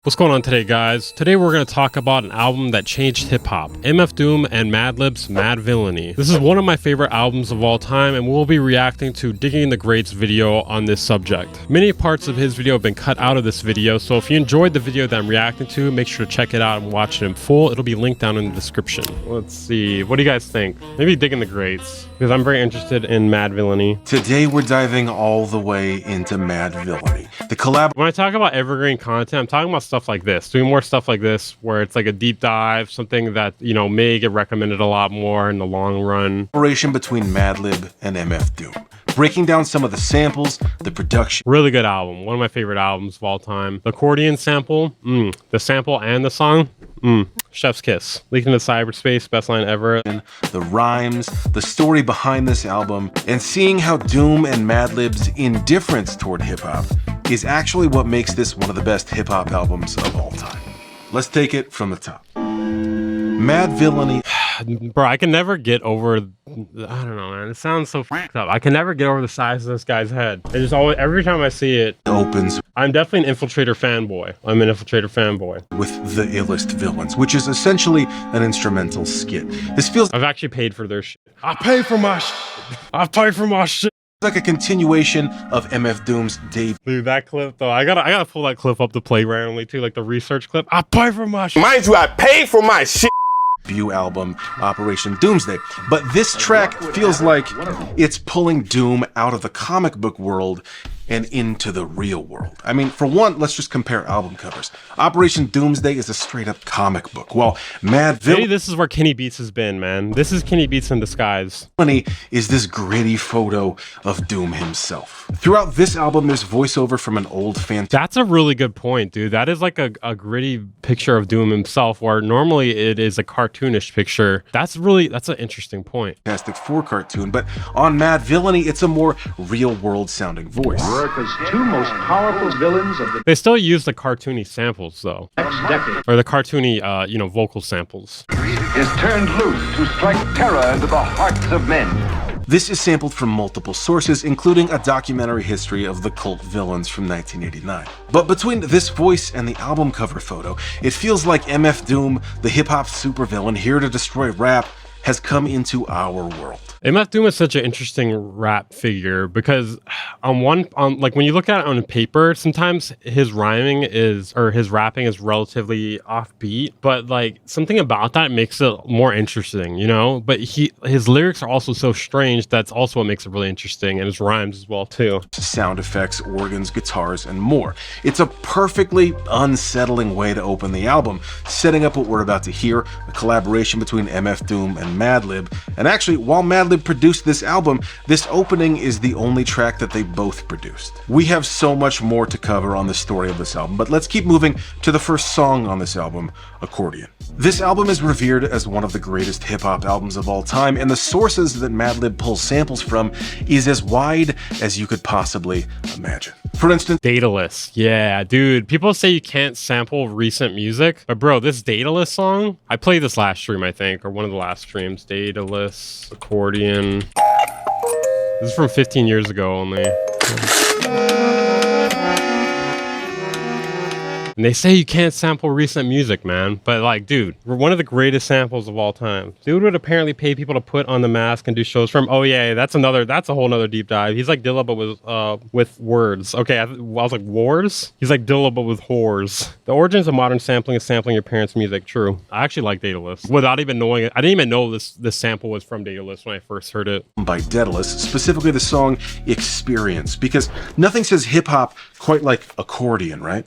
What's going on today, guys? Today we're going to talk about an album that changed hip-hop, MF Doom and Madlib's Madvillainy. This is one of my favorite albums of all time, and we'll be reacting to Digging the Greats video on this subject. Many parts of his video have been cut out of this video, so if you enjoyed the video that I'm reacting to, make sure to check it out and watch it in full. It'll be linked down in the description. Let's see, what do you guys think? Maybe Digging the Greats, because I'm very interested in Madvillainy. Today we're diving all the way into Madvillainy. The collab. When I talk about evergreen content, I'm talking about stuff like this, doing more stuff like this where it's like a deep dive, something that, you know, may get recommended a lot more in the long run. Collaboration between Madlib and MF Doom, breaking down some of the samples, the production. Really good album, one of my favorite albums of all time. The accordion sample, the sample and the song, chef's kiss. Leaking into cyberspace, best line ever. The rhymes, the story behind this album, and seeing how Doom and Madlib's indifference toward hip-hop is actually what makes this one of the best hip-hop albums of all time. Let's take it from the top. Madvillainy. Bro, I can never get over, I don't know, man. It sounds so fucked up. I can never get over the size of this guy's head. It just always, every time I see it, Opens I'm definitely an Infiltrator fanboy. I'm an Infiltrator fanboy. with the illest villains, which is essentially an instrumental skit. This feels I've actually paid for their shit. I pay for my shit. I pay for my shit. like a continuation of MF Doom's debut Dude, that clip though, I gotta pull that clip up to play randomly too, like the research clip. I pay for my shit. Mind you, I paid for my shit. album, Operation Doomsday. But this track feels like it's pulling Doom out of the comic book world and into the real world. I mean, for one, let's just compare album covers. Operation Doomsday is a straight up comic book, while Maybe this is where Kenny Beats has been, man. This is Kenny Beats in disguise. Madvillainy is this gritty photo of Doom himself. Throughout this album, there's voiceover from an old fan. That's a really good point, dude. That is like a gritty picture of Doom himself, where normally it is a cartoonish picture. That's an interesting point. Fantastic Four cartoon, but on Madvillainy, it's a more real world sounding voice. America's two most powerful villains of the They still use the cartoony samples though, next decade or the cartoony, vocal samples. is turned loose to strike terror into the hearts of men. This is sampled from multiple sources, including a documentary history of the cult villains from 1989. But between this voice and the album cover photo, it feels like MF Doom, the hip-hop supervillain here to destroy rap, has come into our world. MF Doom is such an interesting rap figure because like when you look at it on paper, sometimes his rapping is relatively offbeat, but like something about that makes it more interesting, you know? But his lyrics are also so strange, that's also what makes it really interesting, and his rhymes as well too. Sound effects, organs, guitars, and more. It's a perfectly unsettling way to open the album, setting up what we're about to hear, a collaboration between MF Doom and Madlib. And actually, while Madlib produced this album, this opening is the only track that they both produced. We have so much more to cover on the story of this album, but let's keep moving to the first song on this album, Accordion. This album is revered as one of the greatest hip-hop albums of all time, and the sources that Madlib pulls samples from is as wide as you could possibly imagine. For instance, Daedalus. Yeah, dude. People say you can't sample recent music, but bro, this Daedalus song, I played this last stream, I think, or one of the last streams. Daedalus, accordion. This is from 15 years ago only. And they say you can't sample recent music, man. But like, dude, we're one of the greatest samples of all time. Dude would apparently pay people to put on the mask and do shows from. Oh yeah, that's a whole nother deep dive. He's like Dilla, but with words. Okay, I was like wars. He's like Dilla, but with whores. The origins of modern sampling is sampling your parents' music. True. I actually like Daedalus without even knowing it. I didn't even know this sample was from Daedalus when I first heard it. by Daedalus, specifically the song Experience, because nothing says hip-hop quite like accordion, right?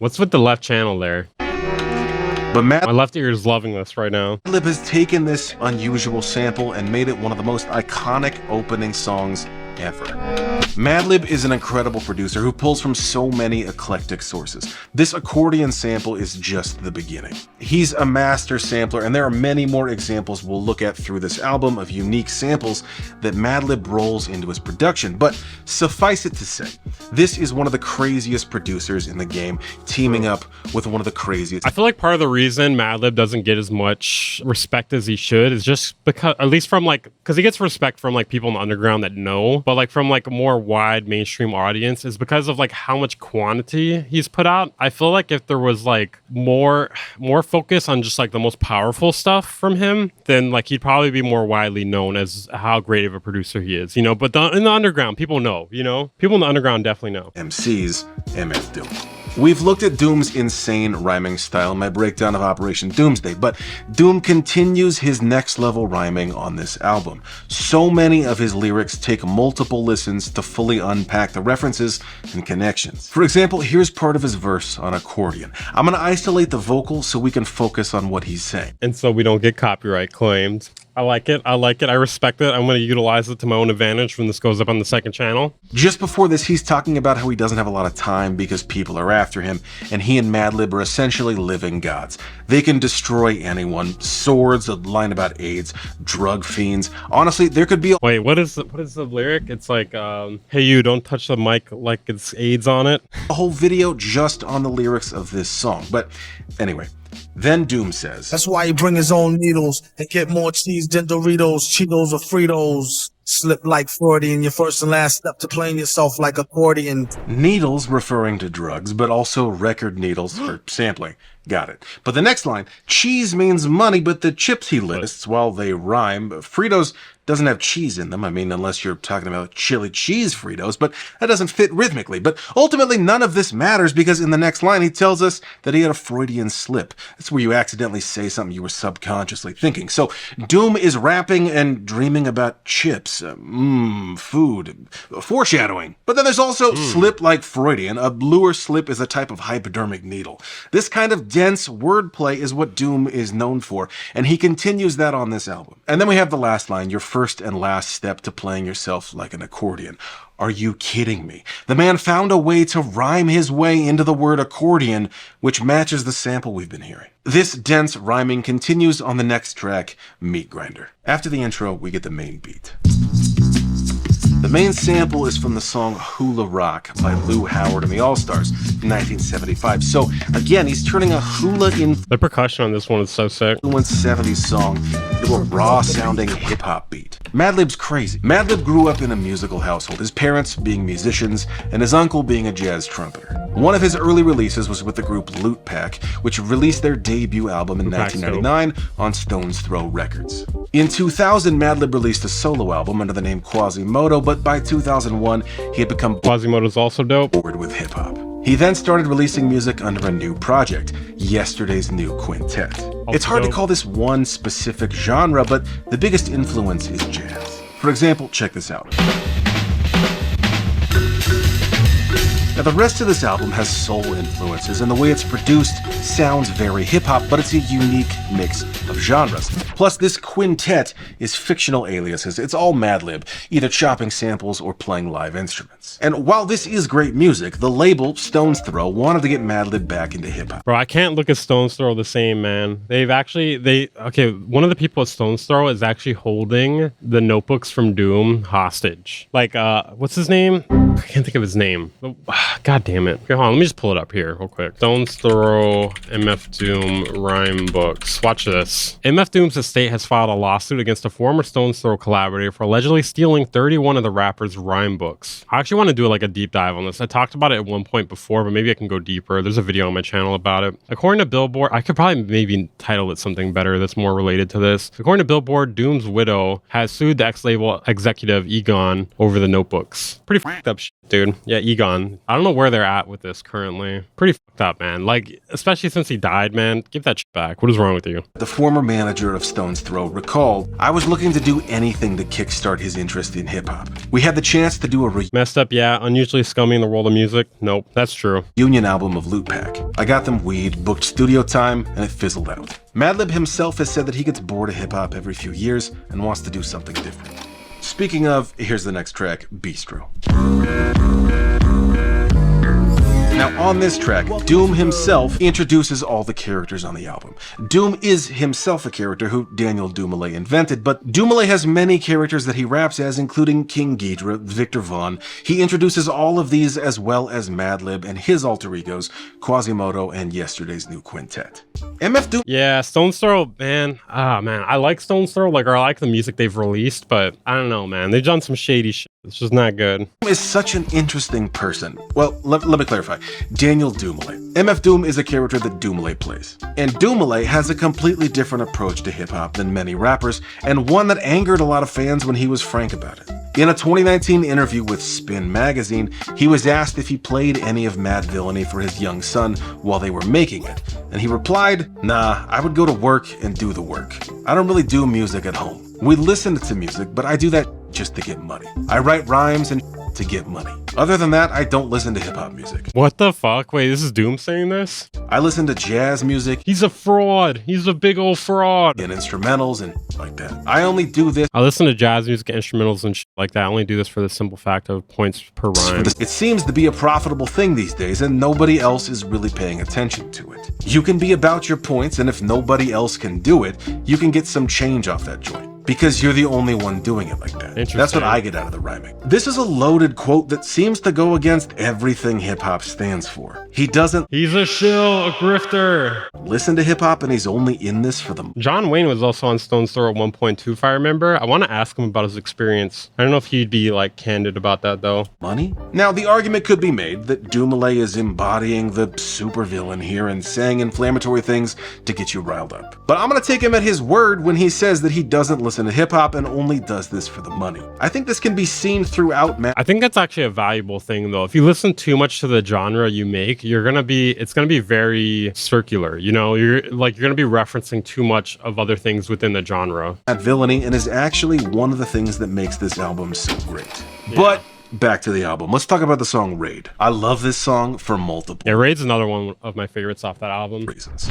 What's with the left channel there? But My left ear is loving this right now. Madlib has taken this unusual sample and made it one of the most iconic opening songs ever. Madlib is an incredible producer who pulls from so many eclectic sources. This accordion sample is just the beginning. He's a master sampler, and there are many more examples we'll look at through this album of unique samples that Madlib rolls into his production. But suffice it to say, this is one of the craziest producers in the game, teaming up with one of the craziest. I feel like part of the reason Madlib doesn't get as much respect as he should is just because, at least from like, because he gets respect from like people in the underground that know, but like from like more wide mainstream audience is because of like how much quantity he's put out. I feel like if there was like more focus on just like the most powerful stuff from him, then like he'd probably be more widely known as how great of a producer he is, you know. But in the underground, people know, you know, people in the underground definitely know. MC's MF Doom. We've looked at Doom's insane rhyming style in my breakdown of Operation Doomsday, but Doom continues his next level rhyming on this album. So many of his lyrics take multiple listens to fully unpack the references and connections. For example, here's part of his verse on accordion. I'm gonna isolate the vocal so we can focus on what he's saying. And so we don't get copyright claimed. I like it. I like it. I respect it. I'm going to utilize it to my own advantage when this goes up on the second channel. Just before this, he's talking about how he doesn't have a lot of time because people are after him, and he and Madlib are essentially living gods. They can destroy anyone. Swords, a line about AIDS, drug fiends. Honestly, there could be a— Wait, what is the lyric? It's like, hey you, don't touch the mic like it's AIDS on it. a whole video just on the lyrics of this song. But anyway, then Doom says, That's why he bring his own needles and get more cheese than Doritos, Cheetos, or Fritos. Slip like Freudian, your first and last step to playing yourself like accordion. needles referring to drugs, but also record needles for sampling. Got it. But the next line, cheese means money, but the chips he lists, while they rhyme, Fritos doesn't have cheese in them. I mean, unless you're talking about chili cheese Fritos, but that doesn't fit rhythmically. But ultimately, none of this matters because in the next line, he tells us that he had a Freudian slip. That's where you accidentally say something you were subconsciously thinking. So Doom is rapping and dreaming about chips, food, foreshadowing. But then there's also slip like Freudian. A bluer slip is a type of hypodermic needle. This kind of dense wordplay is what Doom is known for, and he continues that on this album. And then we have the last line, your first and last step to playing yourself like an accordion. Are you kidding me? The man found a way to rhyme his way into the word accordion, which matches the sample we've been hearing. This dense rhyming continues on the next track, Meat Grinder. After the intro, we get the main beat. The main sample is from the song Hula Rock by Lou Howard and the All-Stars in 1975. So again, he's turning a hula The percussion on this one is so sick. influenced 70s song into a raw-sounding hip-hop beat. Madlib's crazy. Madlib grew up in a musical household, his parents being musicians and his uncle being a jazz trumpeter. One of his early releases was with the group Loot Pack, which released their debut album in 1999 on Stone's Throw Records. In 2000, Madlib released a solo album under the name Quasimodo, but by 2001, he had become Quasimodo's also dope. bored with hip-hop. He then started releasing music under a new project, Yesterday's New Quintet. It's hard to call this one specific genre, but the biggest influence is jazz. For example, check this out. Now, the rest of this album has soul influences, and the way it's produced sounds very hip-hop, but it's a unique mix of genres. Plus, this quintet is fictional aliases. It's all Madlib, either chopping samples or playing live instruments. And while this is great music, the label, Stone's Throw, wanted to get Madlib back into hip-hop. Bro, I can't look at Stone's Throw the same, man. One of the people at Stone's Throw is actually holding the notebooks from Doom hostage. Like, what's his name? I can't think of his name. God damn it. Okay, hold on, let me just pull it up here real quick. Stone's Throw, MF Doom, rhyme books. Watch this. MF Doom's estate has filed a lawsuit against a former Stone's Throw collaborator for allegedly stealing 31 of the rapper's rhyme books. I actually want to do like a deep dive on this. I talked about it at one point before, but maybe I can go deeper. There's a video on my channel about it. According to Billboard, I could probably maybe title it something better that's more related to this. According to Billboard, Doom's widow has sued the ex-label executive Egon over the notebooks. Pretty fucked up shit, dude. Yeah, Egon. I don't know where they're at with this currently. Pretty fucked up, man. Like, especially since he died, man. Give that shit back. What is wrong with you? The former manager of Stone's Throw recalled, I was looking to do anything to kickstart his interest in hip-hop. We had the chance to do a Messed up, yeah. Unusually scummy in the world of music. Nope, that's true. reunion album of Loot Pack. I got them weed, booked studio time, and it fizzled out. Madlib himself has said that he gets bored of hip-hop every few years and wants to do something different. Speaking of, here's the next track, Bistro. Now, on this track, Doom himself introduces all the characters on the album. Doom is himself a character who Daniel Dumoulin invented, but Dumoulin has many characters that he raps as, including King Ghidra, Victor Vaughn. He introduces all of these as well as Madlib and his alter egos, Quasimodo and Yesterday's New Quintet. MF Doom... Yeah, Stone's Throw, man. I like Stone's Throw, or I like the music they've released, but I don't know, man. They've done some shady shit It's just not good. Is such an interesting person. Well, let me clarify. Daniel Dumoulin. MF Doom is a character that Dumoulin plays. And Dumoulin has a completely different approach to hip-hop than many rappers, and one that angered a lot of fans when he was frank about it. In a 2019 interview with Spin magazine, he was asked if he played any of Madvillainy for his young son while they were making it, and he replied, "Nah, I would go to work and do the work. I don't really do music at home. We listen to music, but I do that just to get money. I write rhymes and to get money. Other than that, I don't listen to hip-hop music." What the fuck? Wait, this is Doom saying this? "I listen to jazz music." He's a fraud. He's a big old fraud. "And instrumentals and like that. I only do this." I listen to jazz music, instrumentals, and shit like that. I only do this for the simple fact of points per rhyme. It seems to be a profitable thing these days, and nobody else is really paying attention to it. You can be about your points, and if nobody else can do it, you can get some change off that joint. Because you're the only one doing it like that. That's what I get out of the rhyming. This is a loaded quote that seems to go against everything hip-hop stands for. He doesn't— He's a shill, a grifter. Listen to hip-hop, and he's only in this for the— John Wayne was also on Stone's Throw at 1.2, if I remember. I want to ask him about his experience. I don't know if he'd be like candid about that though. Money? Now, the argument could be made that Dumoulin is embodying the supervillain here and saying inflammatory things to get you riled up. But I'm gonna take him at his word when he says that he doesn't listen to hip-hop and only does this for the money. I think this can be seen throughout I think that's actually a valuable thing though. If you listen too much to the genre you make, it's gonna be very circular, you know? You're gonna be referencing too much of other things within the genre. Madvillainy, and is actually one of the things that makes this album so great. Yeah. But back to the album. Let's talk about the song Raid. I love this song for multiple— Yeah, Raid's another one of my favorites off that album. —reasons.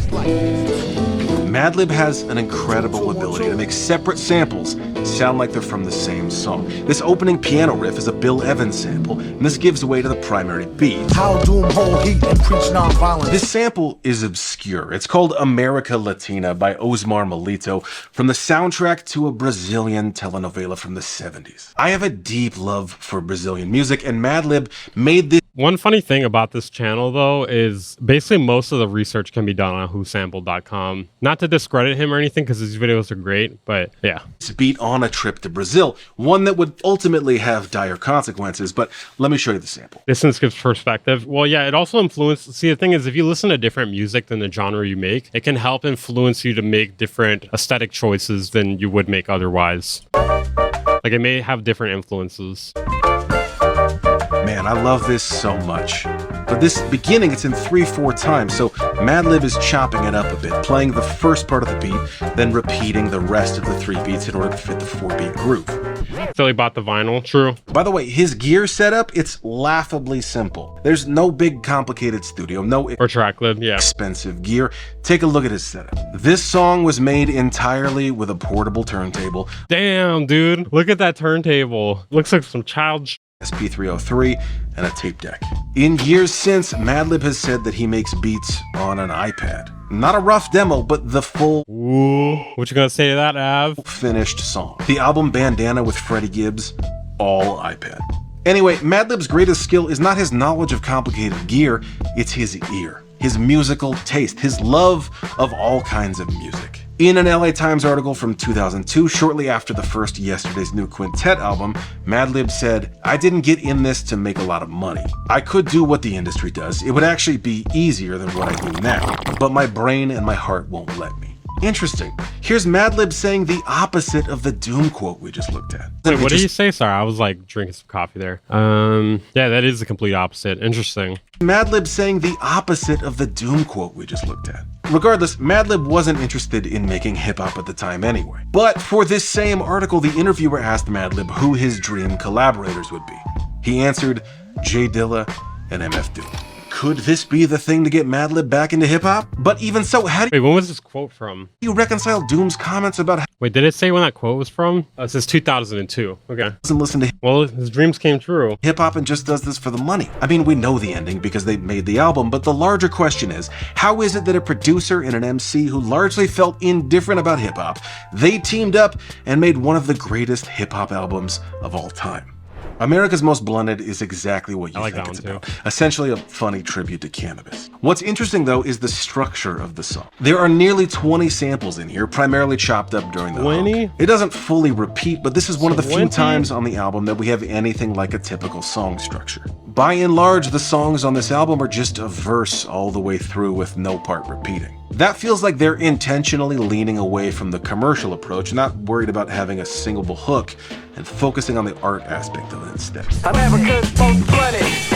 Madlib has an incredible ability to make separate samples sound like they're from the same song. This opening piano riff is a Bill Evans sample, and this gives way to the primary beat. How Doom hold heat and preach nonviolence. This sample is obscure. It's called America Latina by Osmar Melito from the soundtrack to a Brazilian telenovela from the 70s. I have a deep love for Brazilian music, and Madlib made this— One funny thing about this channel though is basically most of the research can be done on whosampled.com. Not to discredit him or anything because his videos are great, but yeah. This beat on a trip to Brazil, one that would ultimately have dire consequences, but let me show you the sample. Distance gives perspective. Well, yeah, it also influences— See, the thing is, if you listen to different music than the genre you make, it can help influence you to make different aesthetic choices than you would make otherwise. Like, it may have different influences. Man, I love this so much. But this beginning, it's in 3/4 time, so Madlib is chopping it up a bit, playing the first part of the beat, then repeating the rest of the 3 beats in order to fit the 4-beat groove. Philly bought the vinyl, true. By the way, his gear setup, it's laughably simple. There's no big complicated studio, no— Or track lib, yeah. —expensive gear. Take a look at his setup. This song was made entirely with a portable turntable. Damn, dude. Look at that turntable. Looks like some child SP303, and a tape deck. In years since, Madlib has said that he makes beats on an iPad. Not a rough demo, but the full— Ooh, what you gonna say to that, Av? —finished song. The album Bandana with Freddie Gibbs, all iPad. Anyway, Madlib's greatest skill is not his knowledge of complicated gear, it's his ear, his musical taste, his love of all kinds of music. In an LA Times article from 2002, shortly after the first Yesterday's New Quintet album, Madlib said, "I didn't get in this to make a lot of money. I could do what the industry does. It would actually be easier than what I do now, but my brain and my heart won't let me." Interesting. Here's Madlib saying the opposite of the Doom quote we just looked at. Wait, what did you say? Sorry, I was like drinking some coffee there. Yeah, that is the complete opposite. Interesting. Madlib saying the opposite of the Doom quote we just looked at. Regardless, Madlib wasn't interested in making hip-hop at the time anyway. But for this same article, the interviewer asked Madlib who his dream collaborators would be. He answered, J Dilla and MF Doom. Could this be the thing to get Madlib back into hip-hop? But even so, how do Wait, when was this quote from? you reconcile Doom's comments about how Wait, did it say when that quote was from? It says 2002. Okay. he doesn't listen to Well, his dreams came true. hip-hop and just does this for the money? I mean, we know the ending because they made the album, but the larger question is, how is it that a producer and an MC who largely felt indifferent about hip-hop, they teamed up and made one of the greatest hip-hop albums of all time? America's Most Blunted is exactly what you I like think that it's one, about. Essentially a funny tribute to cannabis. What's interesting though is the structure of the song. There are nearly 20 samples in here, primarily chopped up during the 20? hook. It doesn't fully repeat, but this is one of the few 20? times on the album that we have anything like a typical song structure. By and large, the songs on this album are just a verse all the way through with no part repeating. That feels like they're intentionally leaning away from the commercial approach, not worried about having a single hook, and focusing on the art aspect of it instead.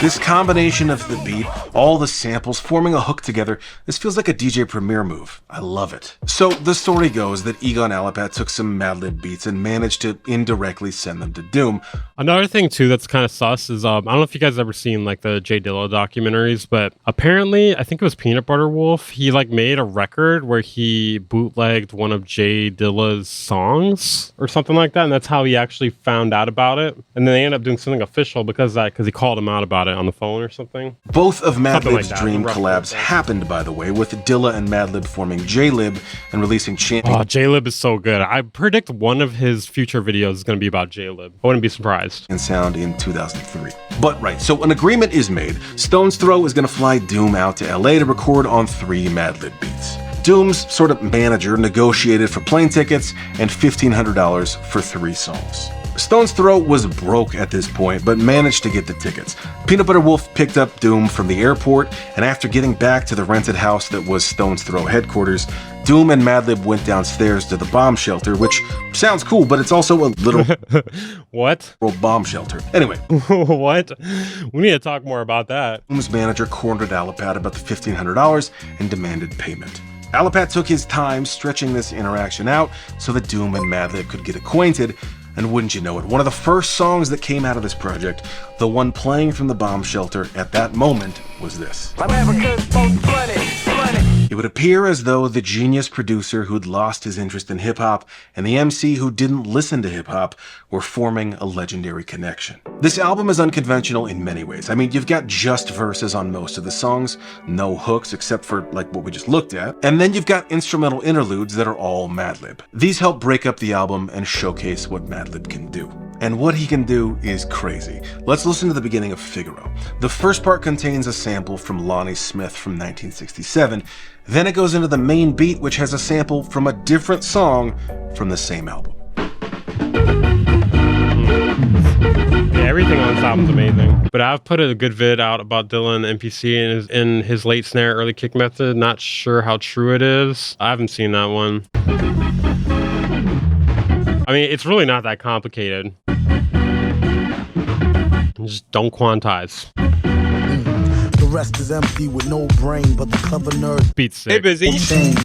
This combination of the beat, all the samples forming a hook together, this feels like a DJ Premier move. I love it. So the story goes that Egon Alapat took some Madlib beats and managed to indirectly send them to Doom. Another thing too that's kind of sus is I don't know if you guys ever seen like the Jay Dilla documentaries, but apparently I think it was Peanut Butter Wolf. He like made a record where he bootlegged one of Jay Dilla's songs or something like that, and that's how he actually found out about it. And then they ended up doing something official because he called him out about it on the phone or something. Both of Madlib's like dream collabs happened, by the way, with Dilla and Madlib forming J-Lib and releasing Oh, J-Lib is so good. I predict one of his future videos is going to be about J-Lib. I wouldn't be surprised. And Sound in 2003. But right, so an agreement is made. Stone's Throw is going to fly Doom out to LA to record on 3 Madlib beats. Doom's sort of manager negotiated for plane tickets and $1,500 for 3 songs. Stone's Throw was broke at this point, but managed to get the tickets. Peanut Butter Wolf picked up Doom from the airport, and after getting back to the rented house that was Stone's Throw headquarters, Doom and Madlib went downstairs to the bomb shelter, which sounds cool, but it's also a little What? bomb shelter. Anyway. What? We need to talk more about that. Doom's manager cornered Alapat about the $1,500 and demanded payment. Alapat took his time stretching this interaction out so that Doom and Madlib could get acquainted, and wouldn't you know it, one of the first songs that came out of this project, the one playing from the bomb shelter at that moment, was this. It would appear as though the genius producer who'd lost his interest in hip-hop and the MC who didn't listen to hip-hop were forming a legendary connection. This album is unconventional in many ways. I mean, you've got just verses on most of the songs, no hooks except for like what we just looked at, and then you've got instrumental interludes that are all Madlib. These help break up the album and showcase what Madlib can do. And what he can do is crazy. Let's listen to the beginning of Figaro. The first part contains a sample from Lonnie Smith from 1967. Then it goes into the main beat, which has a sample from a different song from the same album. Yeah, everything on this album's amazing. But I've put a good vid out about Dylan MPC and his late snare, early kick method. Not sure how true it is. I haven't seen that one. I mean, it's really not that complicated. Just don't quantize. The rest is empty with no brain, but the clever nerd. Beats sick. Hey, busy.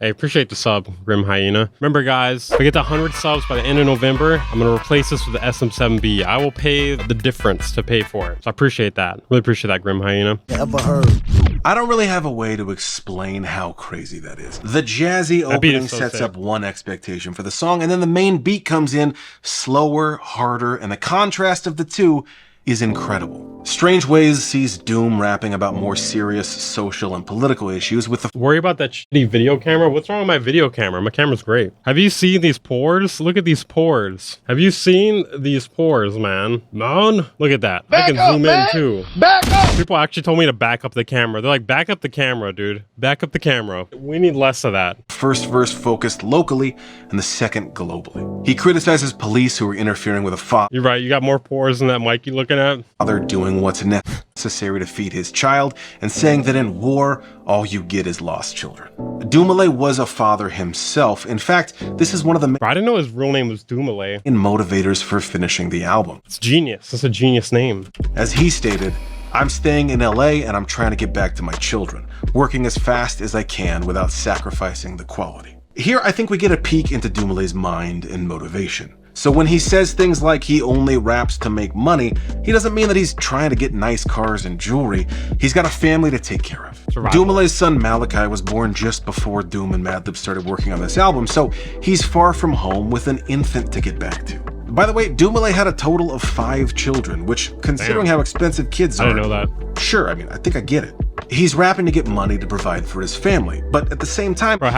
Hey, appreciate the sub, Grim Hyena. Remember, guys, if we get to 100 subs by the end of November, I'm going to replace this with the SM7B. I will pay the difference to pay for it. So I appreciate that. Really appreciate that, Grim Hyena. Ever heard? I don't really have a way to explain how crazy that is. The jazzy opening sets up one expectation for the song, and then the main beat comes in slower, harder, and the contrast of the two is incredible. Strange Ways sees Doom rapping about more serious social and political issues with the worry about that shitty video camera. What's wrong with my video camera? My camera's great. Have you seen these pores? Look at these pores. Have you seen these pores, man? Look at that. I can zoom in too. Back up! People actually told me to back up the camera. They're like, back up the camera, dude. Back up the camera. We need less of that. First verse focused locally and the second globally. He criticizes police who are interfering with a father. You're right. You got more pores than that mic you looking at. Father doing what's necessary to feed his child and saying that in war, all you get is lost children. Doomale was a father himself. In fact, this is one of the I didn't know his real name was Doomale. Motivators for finishing the album. It's genius. It's a genius name. As he stated, I'm staying in LA and I'm trying to get back to my children, working as fast as I can without sacrificing the quality. Here, I think we get a peek into Doomale's mind and motivation. So when he says things like he only raps to make money, he doesn't mean that he's trying to get nice cars and jewelry. He's got a family to take care of. Doomale's son Malachi was born just before Doom and Madlib started working on this album, so he's far from home with an infant to get back to. By the way, Doomale had a total of 5 children, which, considering how expensive kids are... I didn't know that. Sure, I mean, I think I get it. He's rapping to get money to provide for his family, but at the same time, Bro,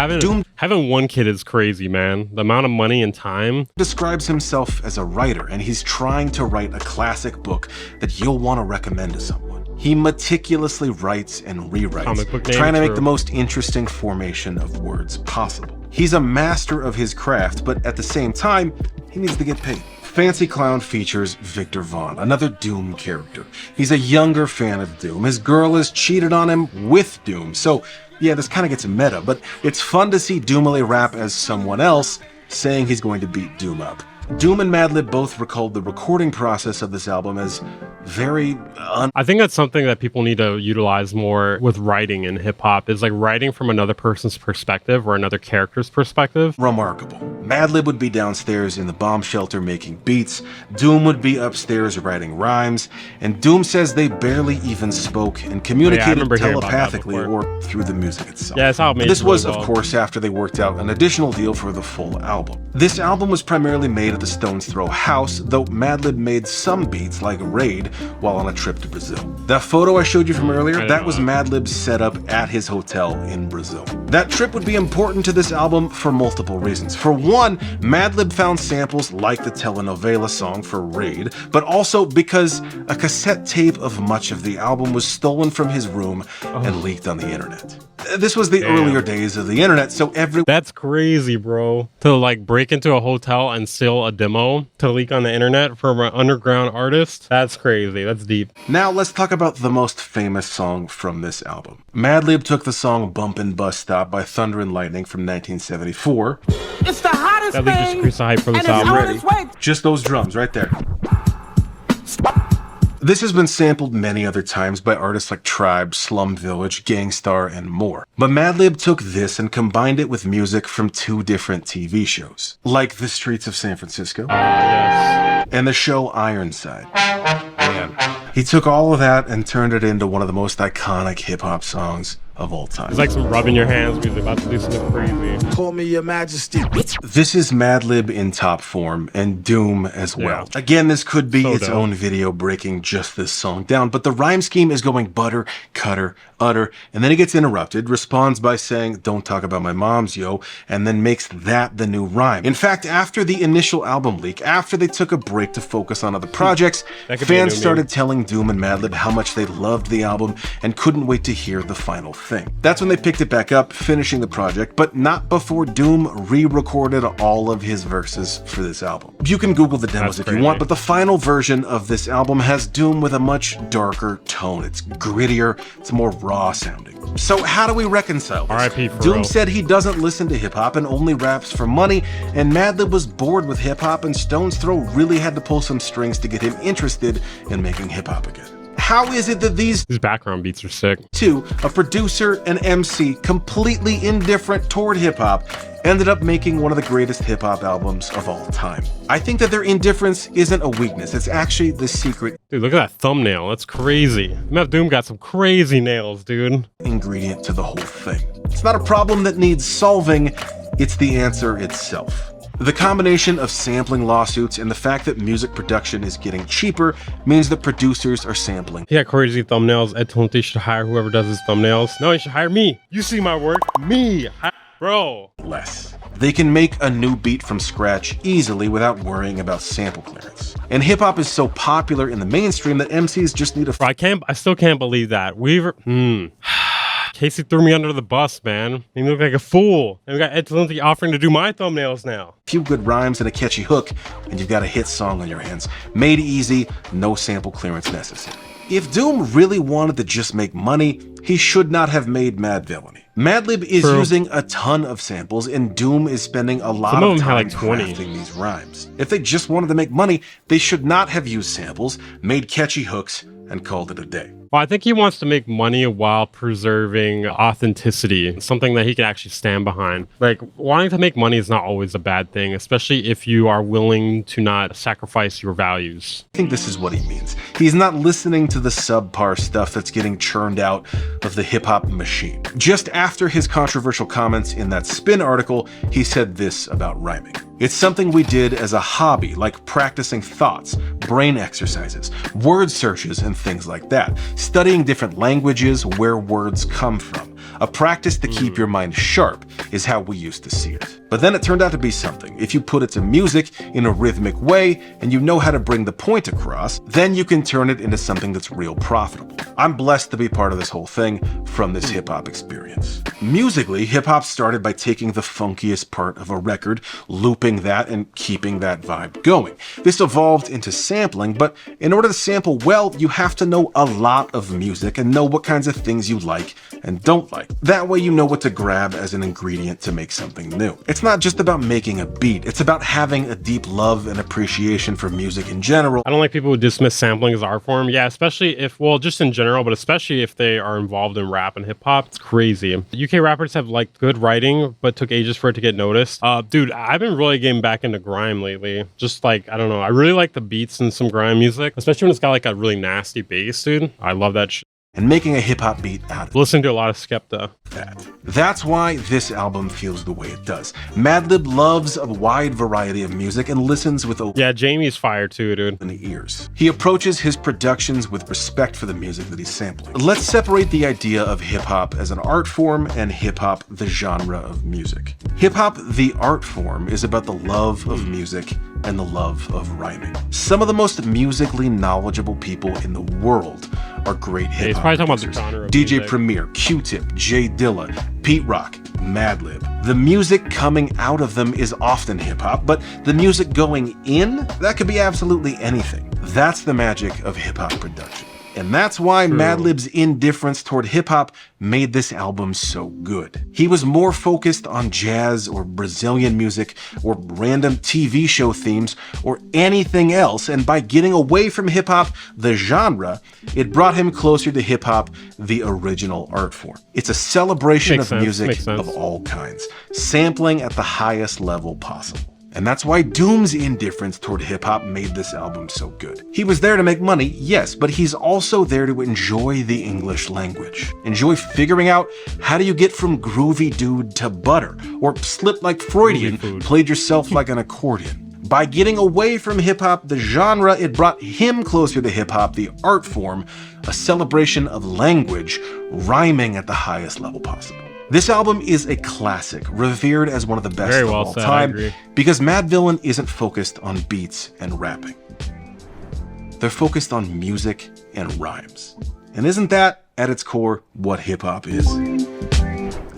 Having one kid is crazy, man. The amount of money and time. Describes himself as a writer, and he's trying to write a classic book that you'll want to recommend to someone. He meticulously writes and rewrites, trying to make the most interesting formation of words possible. He's a master of his craft, but at the same time, he needs to get paid. Fancy Clown features Victor Vaughn, another Doom character. He's a younger fan of Doom. His girl has cheated on him with Doom, so yeah, this kind of gets meta, but it's fun to see Doomily rap as someone else, saying he's going to beat Doom up. Doom and Madlib both recalled the recording process of this album as very I think that's something that people need to utilize more with writing in hip-hop, is like writing from another person's perspective or another character's perspective. Remarkable. Madlib would be downstairs in the bomb shelter making beats, Doom would be upstairs writing rhymes, and Doom says they barely even spoke and communicated telepathically or through the music itself. Yeah, that's how it made This was, of course, after they worked out an additional deal for the full album. This album was primarily made at the Stones Throw house, though Madlib made some beats like Raid while on a trip to Brazil. That photo I showed you from earlier, that was Madlib's setup at his hotel in Brazil. That trip would be important to this album for multiple reasons. For one, Madlib found samples like the telenovela song for Raid, but also because a cassette tape of much of the album was stolen from his room and leaked on the internet. This was the earlier days of the internet, so That's crazy, bro. To like break into a hotel and steal a demo to leak on the internet from an underground artist? That's crazy. That's deep. Now let's talk about the most famous song from this album. Madlib took the song Bumpin' Bus Stop by Thunder and Lightning from 1974. It's the hottest That just increased the hype for this album. Ready? Just those drums right there. This has been sampled many other times by artists like Tribe, Slum Village, Gangstar, and more. But Madlib took this and combined it with music from two different TV shows, like The Streets of San Francisco and the show Ironside. Man, he took all of that and turned it into one of the most iconic hip-hop songs of all time. It's like some rubbing your hands music, about to do something crazy. Call me your majesty. This is Madlib in top form, and Doom as well. Again, this could be its own video breaking just this song down, but the rhyme scheme is going butter, cutter, utter, and then he gets interrupted, responds by saying, "Don't talk about my moms, yo," and then makes that the new rhyme. In fact, after the initial album leak, after they took a break to focus on other projects, fans started telling Doom and Madlib how much they loved the album and couldn't wait to hear the final thing. That's when they picked it back up, finishing the project, but not before Doom re-recorded all of his verses for this album. You can Google the demos if you want, but the final version of this album has Doom with a much darker tone. It's grittier, it's more raw sounding. So how do we reconcile this? R.I.P. Doom said he doesn't listen to hip-hop and only raps for money, and Madlib was bored with hip-hop, and Stone's Throw really had to pull some strings to get him interested in making hip-hop again. How is it that these background beats are sick? Two, a producer and MC completely indifferent toward hip-hop, ended up making one of the greatest hip-hop albums of all time. I think that their indifference isn't a weakness, it's actually the secret. Dude, look at that thumbnail, that's crazy. MF Doom got some crazy nails, dude. Ingredient to the whole thing. It's not a problem that needs solving, it's the answer itself. The combination of sampling lawsuits and the fact that music production is getting cheaper means that producers are sampling. He got crazy thumbnails. Ed Tonte should hire whoever does his thumbnails. No, he should hire me. You see my work? Me. Bro. Less. They can make a new beat from scratch easily without worrying about sample clearance. And hip-hop is so popular in the mainstream that MCs just need a... Bro, I still can't believe that. Casey threw me under the bus, man. He looked like a fool. And we got Ed Tonte offering to do my thumbnails now. Few good rhymes and a catchy hook, and you've got a hit song on your hands. Made easy, no sample clearance necessary. If Doom really wanted to just make money, he should not have made Madvillainy. Madlib is using a ton of samples, and Doom is spending a lot of time crafting these rhymes. If they just wanted to make money, they should not have used samples, made catchy hooks, and called it a day. Well, I think he wants to make money while preserving authenticity, something that he can actually stand behind. Like, wanting to make money is not always a bad thing, especially if you are willing to not sacrifice your values. I think this is what he means. He's not listening to the subpar stuff that's getting churned out of the hip-hop machine. Just after his controversial comments in that Spin article, he said this about rhyming. It's something we did as a hobby, like practicing thoughts, brain exercises, word searches, and things like that. Studying different languages, where words come from. A practice to keep your mind sharp is how we used to see it. But then it turned out to be something. If you put it to music in a rhythmic way and you know how to bring the point across, then you can turn it into something that's real profitable. I'm blessed to be part of this whole thing from this hip-hop experience. Musically, hip-hop started by taking the funkiest part of a record, looping that, and keeping that vibe going. This evolved into sampling, but in order to sample well, you have to know a lot of music and know what kinds of things you like and don't like. That way you know what to grab as an ingredient to make something new. It's not just about making a beat, it's about having a deep love and appreciation for music in general. I don't like people who dismiss sampling as art form. Yeah, especially if, well, just in general, but especially if they are involved in rap and hip hop. It's crazy. UK rappers have like good writing, but took ages for it to get noticed. Dude, I've been really getting back into grime lately. Just like, I don't know, I really like the beats and some grime music, especially when it's got like a really nasty bass, dude. I love that shit. And making a hip-hop beat out of Listening to a lot of Skepta. That's why this album feels the way it does. Madlib loves a wide variety of music and listens with open Yeah, Jamie's fire too, dude. ears. He approaches his productions with respect for the music that he's sampling. Let's separate the idea of hip-hop as an art form and hip-hop, the genre of music. Hip-hop, the art form, is about the love of music and the love of rhyming. Some of the most musically knowledgeable people in the world are great hip-hop He's probably talking about the producers. genre of DJ music. Premier, Q-Tip, J Dilla, Pete Rock, Madlib. The music coming out of them is often hip-hop, but the music going in, that could be absolutely anything. That's the magic of hip-hop production. And that's why Madlib's indifference toward hip-hop made this album so good. He was more focused on jazz or Brazilian music or random TV show themes or anything else, and by getting away from hip-hop, the genre, it brought him closer to hip-hop, the original art form. It's a celebration of music of all kinds, sampling at the highest level possible. And that's why Doom's indifference toward hip-hop made this album so good. He was there to make money, yes, but he's also there to enjoy the English language. Enjoy figuring out how do you get from groovy dude to butter, or slip like Freudian, played yourself like an accordion. By getting away from hip-hop, the genre, it brought him closer to hip-hop, the art form, a celebration of language, rhyming at the highest level possible. This album is a classic, revered as one of the best of all time, because Madvillainy isn't focused on beats and rapping. They're focused on music and rhymes. And isn't that, at its core, what hip-hop is?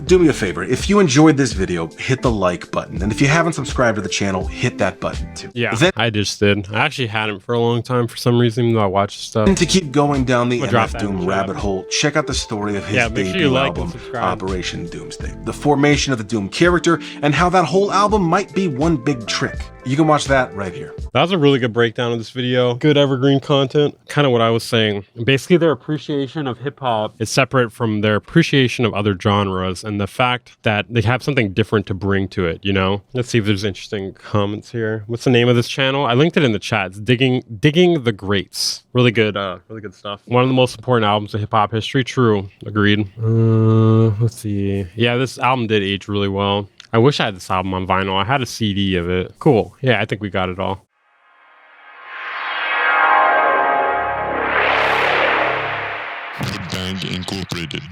Do me a favor, if you enjoyed this video, hit the like button. And if you haven't subscribed to the channel, hit that button too. Yeah, I just did. I actually hadn't for a long time for some reason, even though I watched stuff. And to keep going down the MF Doom rabbit hole, check out the story of his debut album, Operation Doomsday. The formation of the Doom character, and how that whole album might be one big trick. You can watch that right here. That was a really good breakdown of this video. Good evergreen content. Kind of what I was saying. Basically, their appreciation of hip-hop is separate from their appreciation of other genres, and the fact that they have something different to bring to it, you know? Let's see if there's interesting comments here. What's the name of this channel? I linked it in the chat. It's Digging the Greats. Really good stuff. One of the most important albums of hip-hop history. True. Agreed. Let's see. Yeah, this album did age really well. I wish I had this album on vinyl. I had a CD of it. Cool. Yeah, I think we got it all. Bang Incorporated.